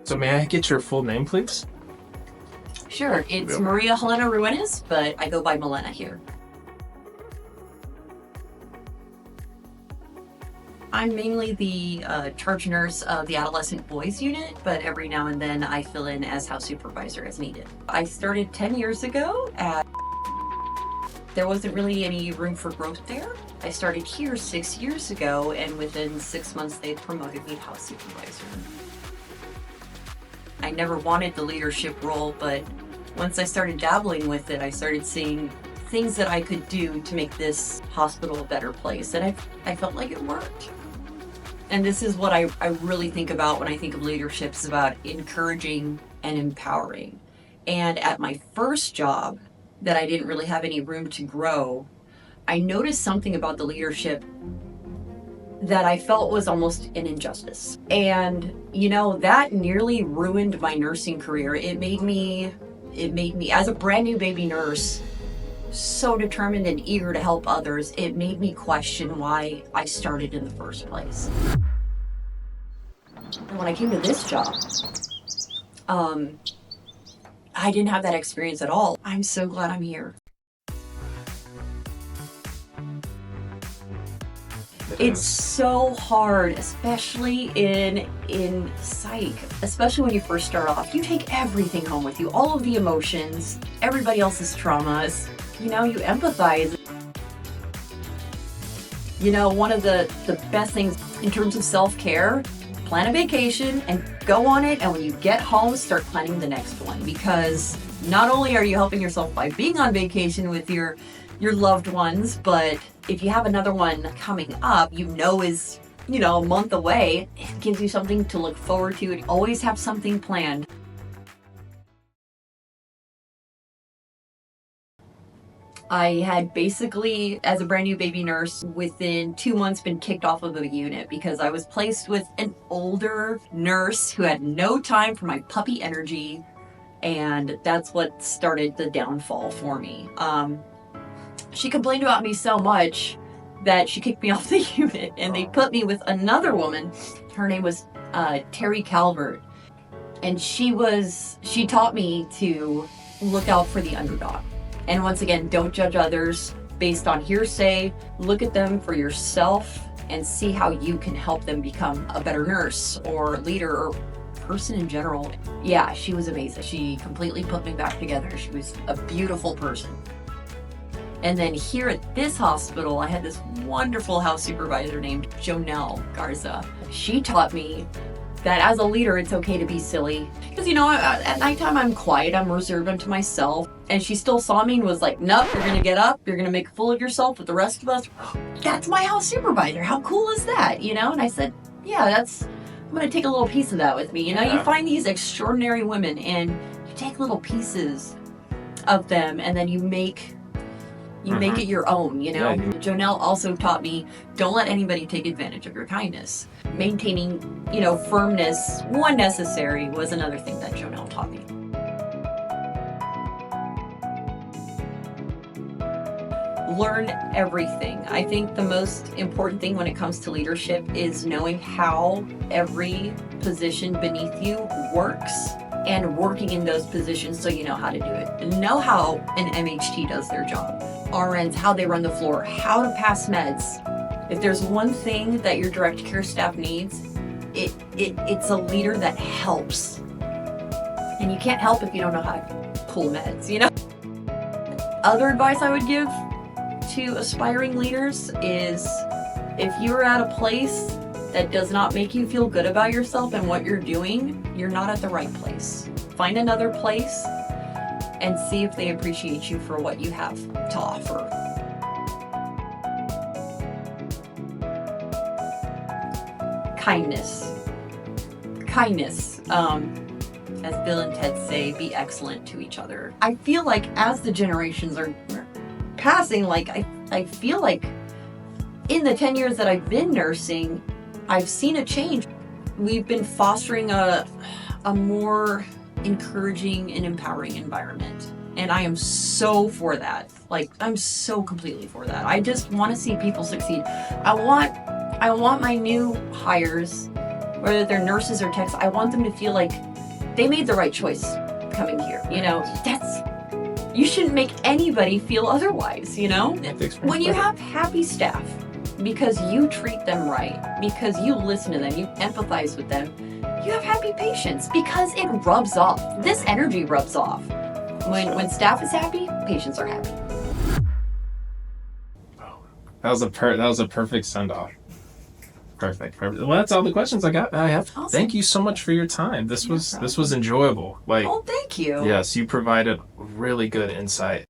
So may I get your full name, please? Sure, it's Malena Ruenes, but I go by Malena here. I'm mainly the charge nurse of the Adolescent Boys Unit, but every now and then I fill in as house supervisor as needed. I started 10 years ago there wasn't really any room for growth there. I started here 6 years ago, and within 6 months they promoted me to house supervisor. I never wanted the leadership role, but once I started dabbling with it, I started seeing things that I could do to make this hospital a better place, and I felt like it worked. And this is what I really think about when I think of leadership, is about encouraging and empowering. And at my first job, that I didn't really have any room to grow, I noticed something about the leadership that I felt was almost an injustice. And, that nearly ruined my nursing career. It made me, as a brand new baby nurse, so determined and eager to help others, it made me question why I started in the first place. And when I came to this job, I didn't have that experience at all. I'm so glad I'm here. It's so hard, especially in psych, especially when you first start off. You take everything home with you, all of the emotions, everybody else's traumas. You empathize. One of the best things in terms of self-care, plan a vacation and go on it, and when you get home, start planning the next one, because not only are you helping yourself by being on vacation with your loved ones, but if you have another one coming up, is a month away, it gives you something to look forward to. And always have something planned. I had basically, as a brand new baby nurse, within 2 months been kicked off of the unit because I was placed with an older nurse who had no time for my puppy energy, and that's what started the downfall for me. She complained about me so much that she kicked me off the unit, and they put me with another woman. Her name was Terry Calvert, and she taught me to look out for the underdog. And once again, don't judge others based on hearsay. Look at them for yourself and see how you can help them become a better nurse or leader or person in general. Yeah, she was amazing. She completely put me back together. She was a beautiful person. And then here at this hospital, I had this wonderful house supervisor named Jonelle Garza. She taught me that as a leader, it's okay to be silly. Because, at nighttime, I'm quiet, I'm reserved unto myself. And she still saw me and was like, nope, you're gonna get up, you're gonna make a fool of yourself with the rest of us. That's my house supervisor, how cool is that, And I said, yeah, I'm gonna take a little piece of that with me. You find these extraordinary women and you take little pieces of them and then you make it your own, Yeah. Jonelle also taught me, don't let anybody take advantage of your kindness. Maintaining, firmness when necessary was another thing that Jonelle taught me. Learn everything. I think the most important thing when it comes to leadership is knowing how every position beneath you works and working in those positions so you know how to do it. And know how an MHT does their job. RNs, how they run the floor, how to pass meds. If there's one thing that your direct care staff needs, it's a leader that helps. And you can't help if you don't know how to pull meds, Other advice I would give to aspiring leaders is if you're at a place that does not make you feel good about yourself and what you're doing, you're not at the right place. Find another place and see if they appreciate you for what you have to offer. Kindness. As Bill and Ted say, be excellent to each other. I feel like as the generations are passing, I feel like in the 10 years that I've been nursing, I've seen a change. We've been fostering a more encouraging and empowering environment. And I am so for that. I'm so completely for that. I just want to see people succeed. I want my new hires, whether they're nurses or techs, I want them to feel like they made the right choice coming here. You know, you shouldn't make anybody feel otherwise, you know? When you have happy staff, because you treat them right, because you listen to them, you empathize with them, you have happy patients because it rubs off. This energy rubs off. When staff is happy, patients are happy. That was a perfect send off. Perfect. Well, that's all the questions I have. Awesome. Thank you so much for your time. This was enjoyable. Oh, thank you. Yes, you provided really good insight.